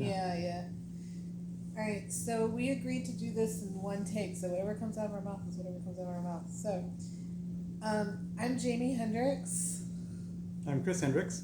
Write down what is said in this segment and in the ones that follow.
Yeah. All right, so we agreed to do this in one take, so whatever comes out of our mouth is whatever comes out of our mouth. So, I'm Jamie Hendricks, I'm Chris Hendricks.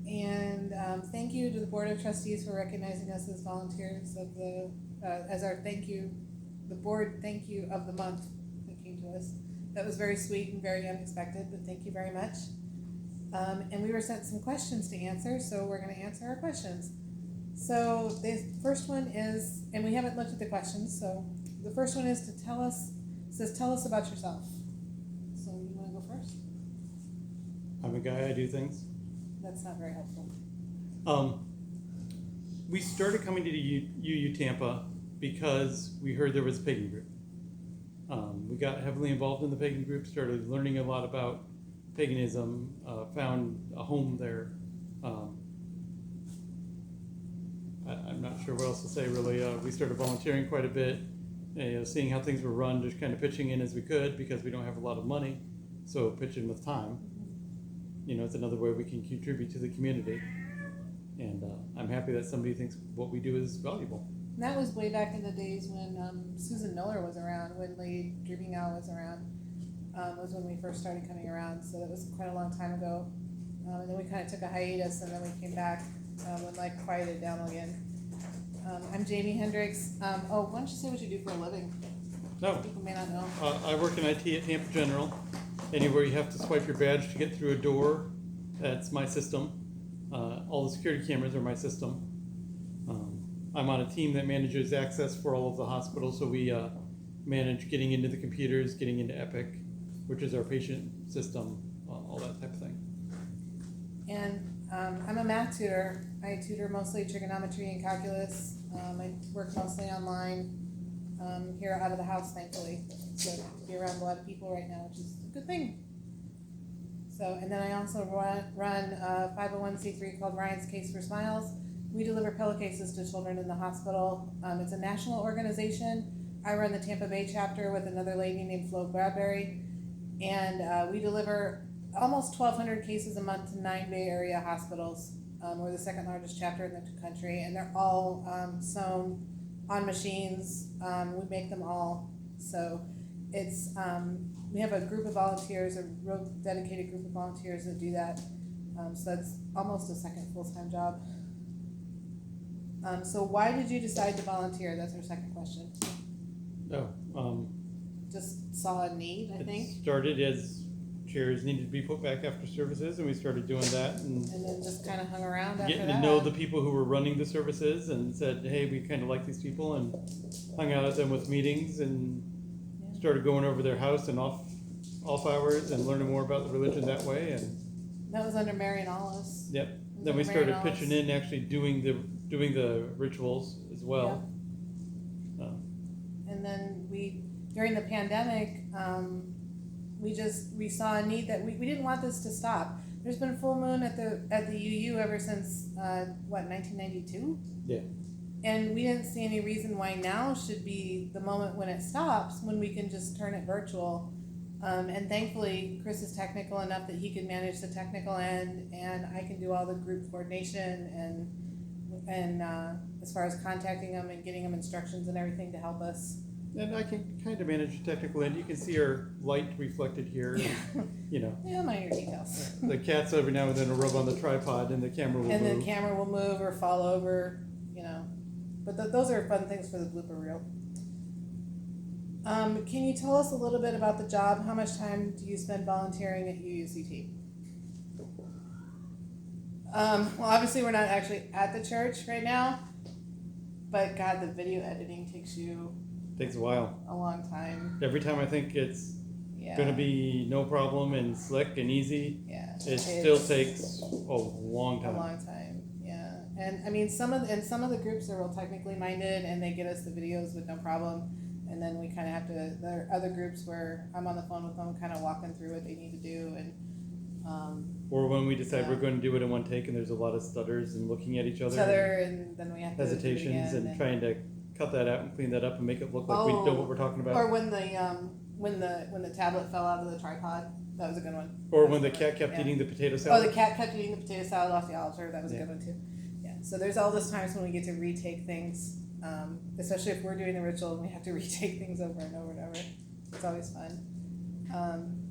and thank you to the Board of Trustees for recognizing us as volunteers of as our thank you, the board thank you of the month that came to us. That was very sweet and very unexpected, but thank you very much. And we were sent some questions to answer, so we're going to answer our questions. So the first one is, and we haven't looked at the questions, so the first one is to tell us about yourself. So you want to go first? I'm a guy, I do things. That's not very helpful. We started coming to UU Tampa because we heard there was a pagan group. We got heavily involved in the pagan group, started learning a lot about paganism, found a home there. I'm not sure what else to say really. We started volunteering quite a bit, seeing how things were run, just kind of pitching in as we could because we don't have a lot of money, so pitch in with time. It's another way we can contribute to the community, and I'm happy that somebody thinks what we do is valuable. And that was way back in the days when Susan Miller was around, when Lee Dreaming-Owl was around, was when we first started coming around, so that was quite a long time ago. And then we kind of took a hiatus, and then we came back when life quieted down again. I'm Jamie Hendricks. Why don't you say what you do for a living? No. People may not know. I work in IT at Tampa General. Anywhere you have to swipe your badge to get through a door, that's my system. All the security cameras are my system. I'm on a team that manages access for all of the hospitals, so we manage getting into the computers, getting into Epic, which is our patient system, all that type of thing. And I'm a math tutor. I tutor mostly trigonometry and calculus. I work mostly online here out of the house, thankfully. So I be around a lot of people right now, which is a good thing. So, and then I also run a 501c3 called Ryan's Case for Smiles. We deliver pillowcases to children in the hospital. It's a national organization. I run the Tampa Bay chapter with another lady named Flo Bradbury, and we deliver almost 1,200 cases a month to 9 Bay Area hospitals. We're the second largest chapter in the country, and they're all sewn on machines. We make them all. So it's we have a group of volunteers, a real dedicated group of volunteers that do that. So that's almost a second full-time job. So why did you decide to volunteer? That's our second question. Just saw a need, I think. It started as chairs needed to be put back after services, and we started doing that, and then just kind of hung around after getting that. to know the people who were running the services, and said, hey, we kind of like these people, and hung out at them with meetings, and started going over their house and off hours and learning more about the religion that way. And that was under Marian Ollis. Yep. Then we started pitching in, actually doing the rituals as well. Yep. And then during the pandemic, we saw a need that we didn't want this to stop. There's been full moon at the UU ever since 1992? Yeah. And we didn't see any reason why now should be the moment when it stops, when we can just turn it virtual. And thankfully, Chris is technical enough that he can manage the technical end, and I can do all the group coordination and as far as contacting them and getting them instructions and everything to help us. And I can kind of manage the technical end. You can see our light reflected here. Yeah, minor details. The cats every now and then will rub on the tripod, and the camera will move. And the camera will move or fall over, But those are fun things for the blooper reel. Can you tell us a little bit about the job? How much time do you spend volunteering at UUCT? Well, obviously we're not actually at the church right now, but God, the video editing takes a while. A long time. Every time I think it's going to be no problem and slick and easy, it still takes a long time. A long time, yeah. And I mean, some of the groups are real technically minded, and they get us the videos with no problem. And then we kind of have to. There are other groups where I'm on the phone with them, kind of walking through what they need to do, and. Or when we decide we're going to do it in one take, and there's a lot of stutters and looking at each other, and then we have to hesitations, and trying to cut that out and clean that up and make it look like we know what we're talking about. Or when the tablet fell out of the tripod, that was a good one. Or when the cat kept eating the potato salad. Oh, the cat kept eating the potato salad off the altar. That was a good one too. Yeah. So there's all those times when we get to retake things, especially if we're doing the ritual and we have to retake things over and over and over. It's always fun.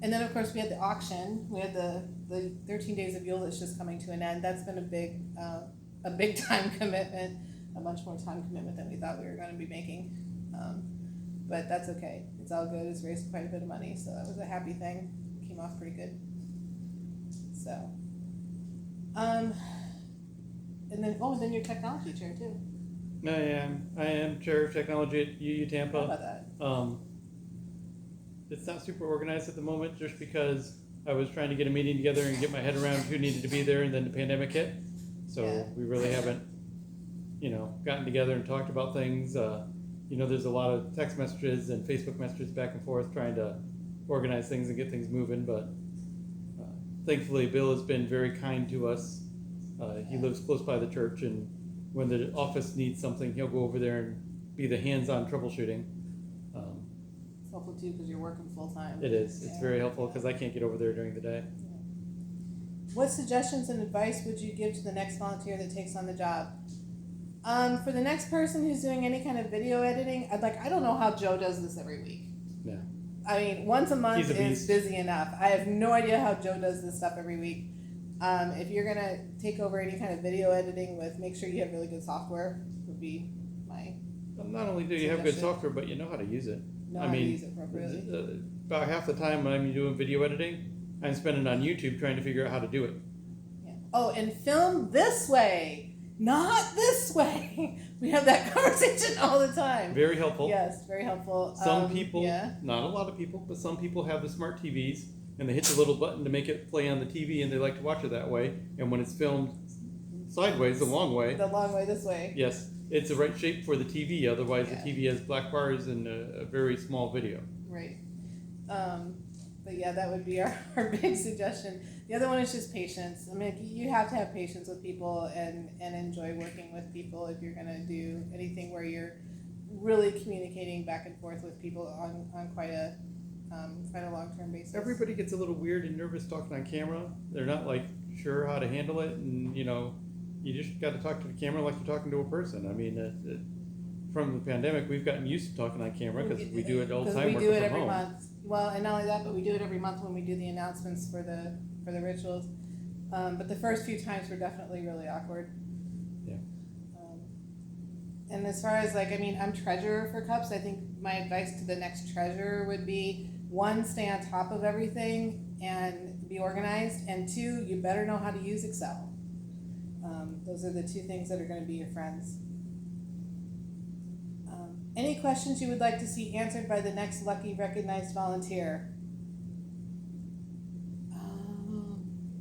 And then of course we had the auction. We had the 13 Days of Yule that's just coming to an end. That's been a big time commitment, a much more time commitment than we thought we were going to be making. But that's okay. It's all good. It's raised quite a bit of money, so that was a happy thing. Came off pretty good. So, and then your technology chair too. I am chair of technology at UU Tampa. How about that? It's not super organized at the moment, just because I was trying to get a meeting together and get my head around who needed to be there, and then the pandemic hit. So Yeah. we really haven't, gotten together and talked about things. There's a lot of text messages and Facebook messages back and forth trying to organize things and get things moving. But thankfully, Bill has been very kind to us. He lives close by the church, and when the office needs something, he'll go over there and be the hands-on troubleshooting. It's helpful too because you're working full time. It is. It's very helpful because I can't get over there during the day. What suggestions and advice would you give to the next volunteer that takes on the job? For the next person who's doing any kind of video editing, I don't know how Joe does this every week. Yeah. I mean, once a month He's a is beast. busy enough. I have no idea how Joe does this stuff every week. If you're gonna take over any kind of video editing make sure you have really good software. Would be my Not only do you have good Suggestion. software, but you know how to use it. know how to use it appropriately. About half the time when I'm doing video editing, I'm spending on YouTube trying to figure out how to do it. Yeah. Oh, and film this way, not this way. We have that conversation all the time. Very helpful. Yes, very helpful. Some people, Yeah. not a lot of people, but some people have the smart TVs and they hit the little button to make it play on the TV, and they like to watch it that way. And when it's filmed sideways, the long way, The long way this way. yes, it's the right shape for the TV. Otherwise, Yeah. the TV has black bars and a very small video. Right. But yeah, that would be our big suggestion. The other one is just patience. I mean, you have to have patience with people and enjoy working with people if you're going to do anything where you're really communicating back and forth with people on quite a long-term basis. Everybody gets a little weird and nervous talking on camera. They're not sure how to handle it, and you just got to talk to the camera like you're talking to a person. I mean, from the pandemic, we've gotten used to talking on camera because we do it all the time. We do working it from every home. month. Well, and not only that, but we do it every month when we do the announcements for the rituals. But the first few times were definitely really awkward. Yeah. And as far as I'm treasurer for Cups. I think my advice to the next treasurer would be: 1, stay on top of everything and be organized, and 2, you better know how to use Excel. Those are the 2 things that are going to be your friends. Any questions you would like to see answered by the next lucky recognized volunteer?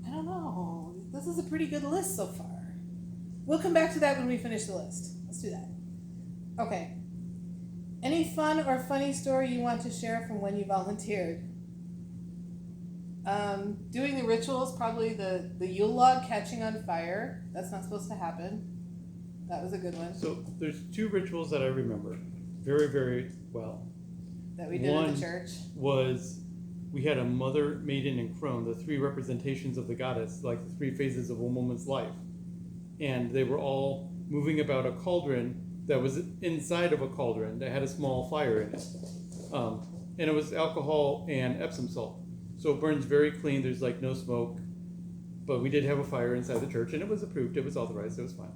I don't know. This is a pretty good list so far. We'll come back to that when we finish the list. Let's do that. Okay. Any fun or funny story you want to share from when you volunteered? Doing the rituals, probably the Yule log catching on fire. That's not supposed to happen. That was a good one So there's 2 rituals that I remember very, very well. that we did in One the church. Was we had a mother, maiden, and crone, the 3 representations of the goddess, like the 3 phases of a woman's life. And they were all moving about a cauldron that was inside of a cauldron that had a small fire in it. And it was alcohol and Epsom salt. So it burns very clean, there's no smoke. But we did have a fire inside the church, and it was approved, it was authorized, it was fine.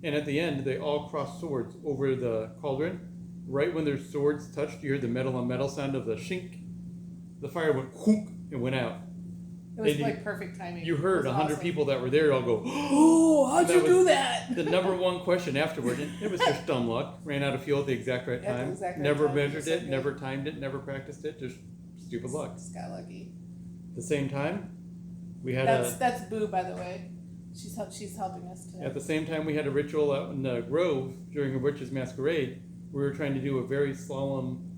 And at the end, they all crossed swords over the cauldron. Right when their swords touched, you heard the metal on metal sound of the shink. The fire went whoop and went out. It was And perfect timing. You heard It was 100 awesome. people that were there all go, Oh, how'd That you was do that? the number 1 question afterward, and it was just dumb luck. Ran out of fuel at the exact right At the time. exact right Never time, measured so it, good. never timed it, never practiced it, just stupid luck. Just got lucky. At the same time, we had That's Boo, by the way. She's helping us today. at the same time we had a ritual out in the Grove during a witch's masquerade. We were trying to do a very solemn.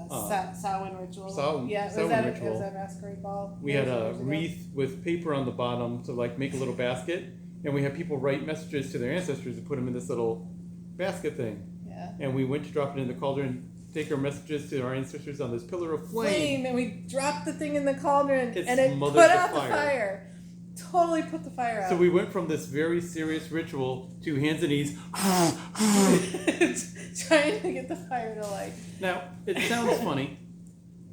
Samhain ritual. Samhain- Yeah, Samhain was ritual. that masquerade ball? We had a wreath with paper on the bottom to make a little basket, and we had people write messages to their ancestors and put them in this little basket thing. Yeah. And we went to drop it in the cauldron, take our messages to our ancestors on this pillar of flame. And we dropped the thing in the cauldron, It and it smothered put the out the fire. fire. totally put the fire out. So we went from this very serious ritual to hands and knees. Trying to get the fire to light. Now, it sounds funny,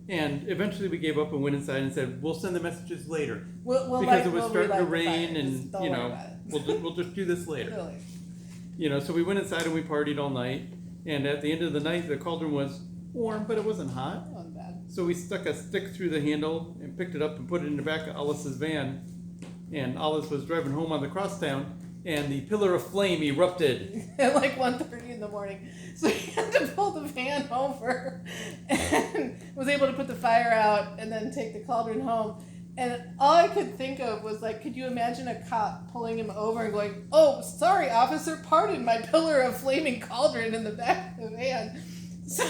and eventually we gave up and went inside and said, we'll send the messages later. We'll Because it was we'll starting to relight the fire. rain and, Just don't you worry know, about it. we'll just do this later. Really. You know, so we went inside and we partied all night, and at the end of the night, the cauldron was warm, but it wasn't hot. That wasn't bad. So we stuck a stick through the handle and picked it up and put it in the back of Alice's van. And Alice was driving home on the crosstown, and the pillar of flame erupted. At like 1:30 in the morning. So he had to pull the van over and was able to put the fire out and then take the cauldron home. And all I could think of was like, could you imagine a cop pulling him over and going, "Oh, sorry, officer, pardon my pillar of flaming cauldron in the back of the van." So,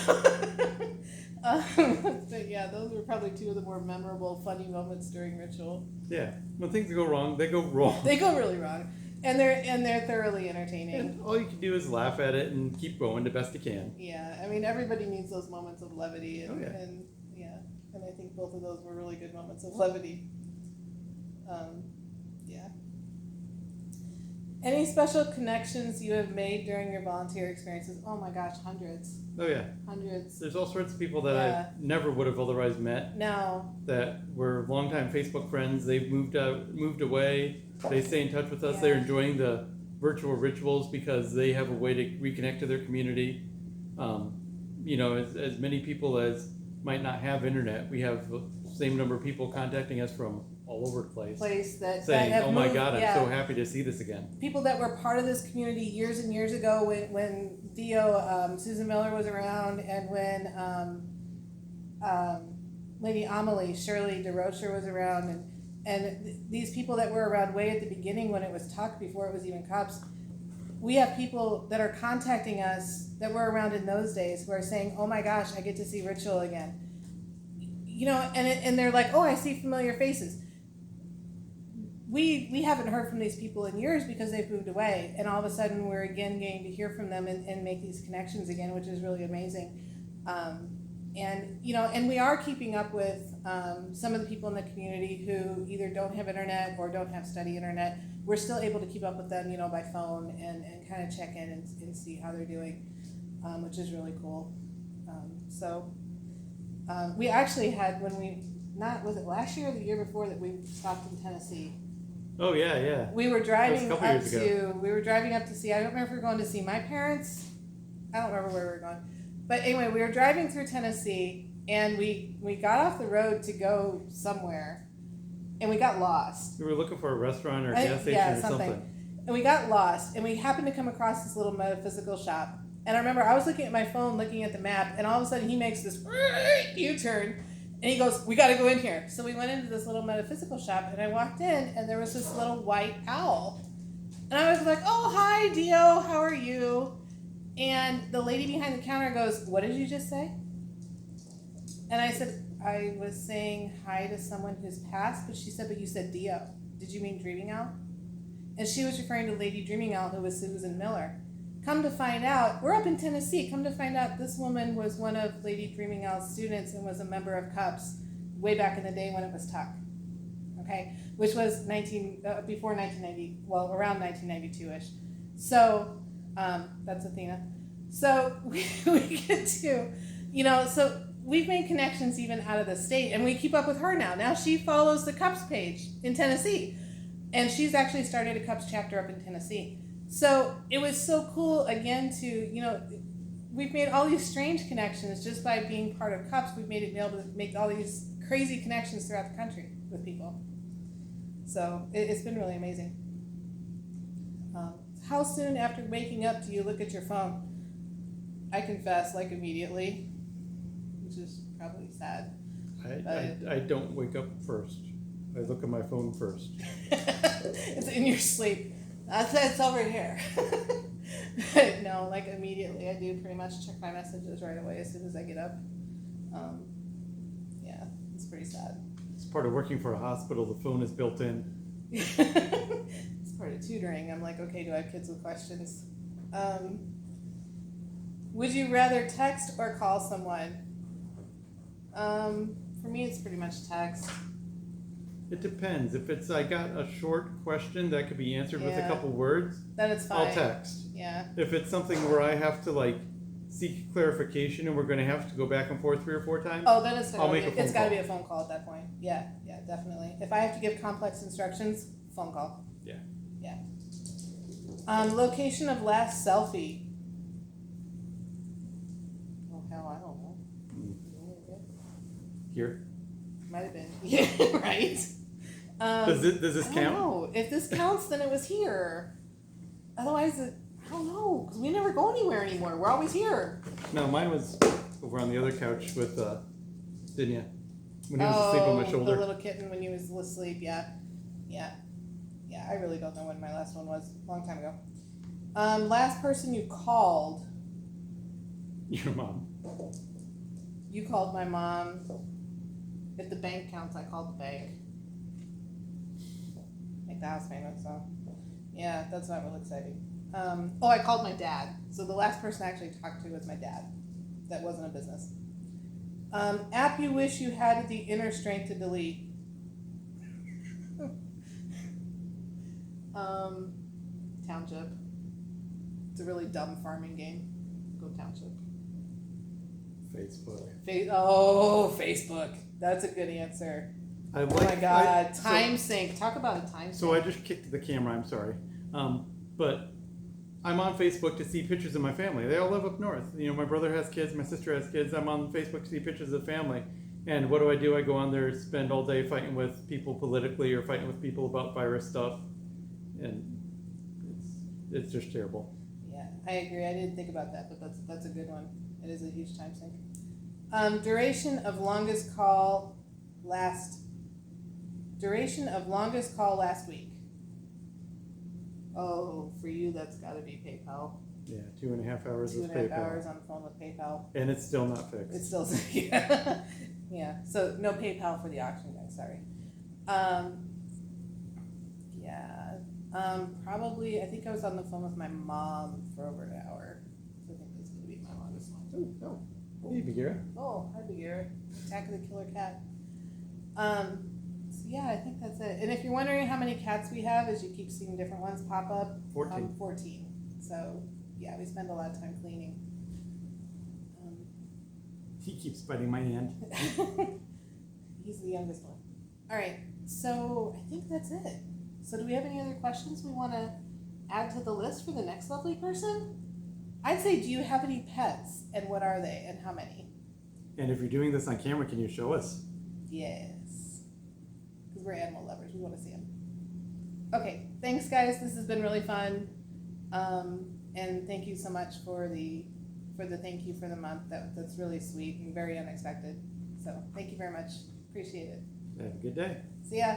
but yeah, those were probably two of the more memorable, funny moments during ritual. Yeah, when things go wrong, they go wrong. They go really wrong, and they're thoroughly entertaining. And all you can do is laugh at it and keep going the best you can. Yeah, I mean, everybody needs those moments of levity, and, Oh, yeah. and yeah, and I think both of those were really good moments of levity. Yeah. Any special connections you have made during your volunteer experiences? Oh my gosh, hundreds. Oh yeah, Hundreds. there's all sorts of people that Yeah. I never would have otherwise met No. that were longtime Facebook friends. They've moved away. They stay in touch with us. Yeah. They're enjoying the virtual rituals because they have a way to reconnect to their community. You know, as many people as might not have internet, we have the same number of people contacting us from all over the place, That saying, have "Oh my moved- God, I'm yeah. so happy to see this again." People that were part of this community years and years ago when Theo, Susan Miller was around, and when Lady Amelie, Shirley DeRocher was around, and these people that were around way at the beginning when it was Tuck, before it was even Cups. We have people that are contacting us that were around in those days who are saying, "Oh my gosh, I get to see Ritual again." You know, and they're like, "Oh, I see familiar faces." We haven't heard from these people in years because they've moved away, and all of a sudden we're again getting to hear from them and make these connections again, which is really amazing. And you know, and we are keeping up with some of the people in the community who either don't have internet or don't have steady internet. We're still able to keep up with them, you know, by phone and kind of check in and see how they're doing, which is really cool. We actually had, when we, was it last year or the year before that we stopped in Tennessee? Oh yeah, yeah. We were driving couple up years ago. to, we were driving up to see, I don't remember if we were going to see my parents. I don't remember where we were going. But anyway, we were driving through Tennessee, and we got off the road to go somewhere, and we got lost. We were looking for a restaurant or a I- gas station yeah, or something. something. And we got lost, and we happened to come across this little metaphysical shop. And I remember I was looking at my phone, looking at the map, and all of a sudden he makes this U-turn, and he goes, "We got to go in here." So we went into this little metaphysical shop, and I walked in, and there was this little white owl. And I was like, "Oh, hi, Dio, how are you?" And the lady behind the counter goes, "What did you just say?" And I said, "I was saying hi to someone who's passed," but she said, "But you said Dio. Did you mean Dreaming Owl?" And she was referring to Lady Dreaming Owl, who was Susan Miller. Come to find out, we're up in Tennessee. Come to find out, this woman was one of Lady Dreaming Owl's students and was a member of CUPS way back in the day when it was Tuck. Okay, which was before 1990, well, around 1992-ish. So that's Athena. So we get to, you know, so we've made connections even out of the state, and we keep up with her now. Now she follows the CUPS page in Tennessee, and she's actually started a CUPS chapter up in Tennessee. So it was so cool, again, to, you know, we've made all these strange connections just by being part of CUPS. We've made it be able to make all these crazy connections throughout the country with people. So it's been really amazing. How soon after waking up do you look at your phone? I confess, like immediately, which is probably sad. I don't wake up first. I look at my phone first. It's in your sleep. It's over here. No, like immediately. I do pretty much check my messages right away as soon as I get up. Yeah, it's pretty sad. It's part of working for a hospital. The phone is built in. It's part of tutoring. I'm like, okay, do I have kids with questions? Would you rather text or call someone? For me, it's pretty much text. It depends. If it's I got a short question that could be answered with a Yeah. couple words, Then it's fine. I'll text. Yeah. If it's something where I have to like seek clarification and we're gonna have to go back and forth 3 or 4 times, Oh, then it's I'll gonna make a phone it's gotta call. be a phone call at that point. Yeah, yeah, definitely. If I have to give complex instructions, phone call. Yeah. Yeah. Location of last selfie. Oh hell, I don't know. Here. Might have been. Yeah, right. Does this I don't count? know. If this counts, then it was here. Otherwise, I don't know, because we never go anywhere anymore. We're always here. No, mine was over on the other couch with Dinya when he was asleep on my The shoulder. little kitten when he was asleep. Yeah, yeah, yeah. I really don't know when my last one was. Long time ago. Last person you called. Your mom. You called my mom. If the bank counts, I called the bank. Make the house payment. So, yeah, that's not real exciting. I called my dad. So the last person I actually talked to was my dad. That wasn't a business. App you wish you had the inner strength to delete. Township. It's a really dumb farming game. Go Township. Facebook. Facebook. That's a good answer. I Oh like, my god. so- Time sync. Talk about a time sync. So I just kicked the camera. I'm sorry, but I'm on Facebook to see pictures of my family. They all live up north. You know, my brother has kids, my sister has kids. I'm on Facebook to see pictures of the family. And what do? I go on there, spend all day fighting with people politically or fighting with people about virus stuff, and it's just terrible. Yeah, I agree. I didn't think about that, but that's a good one. It is a huge time sink. Duration of longest call last week. Oh, for you that's got to be PayPal. Yeah, 2.5 hours with 2.5 PayPal, hours on the phone with PayPal. and it's still not fixed. It's still yeah. Yeah. So no PayPal for the auction, guys. Sorry. Yeah. Probably. I think I was on the phone with my mom for over an hour. So I think that's gonna be my longest one. Ooh, no. Hey, Bagheera. Oh, hi, Bagheera. Attack of the Killer Cat. So yeah, I think that's it. And if you're wondering how many cats we have, as you keep seeing different ones pop up, 14. 14. So yeah, we spend a lot of time cleaning. He keeps biting my hand. He's the youngest one. All right, so I think that's it. So do we have any other questions we want to add to the list for the next lovely person? I'd say, do you have any pets, and what are they, and how many? And if you're doing this on camera, can you show us? Yes, because we're animal lovers. We want to see them. Okay, thanks, guys. This has been really fun, and thank you so much for the thank you for the month. That's really sweet and very unexpected. So thank you very much. Appreciate it. Have a good day. See ya.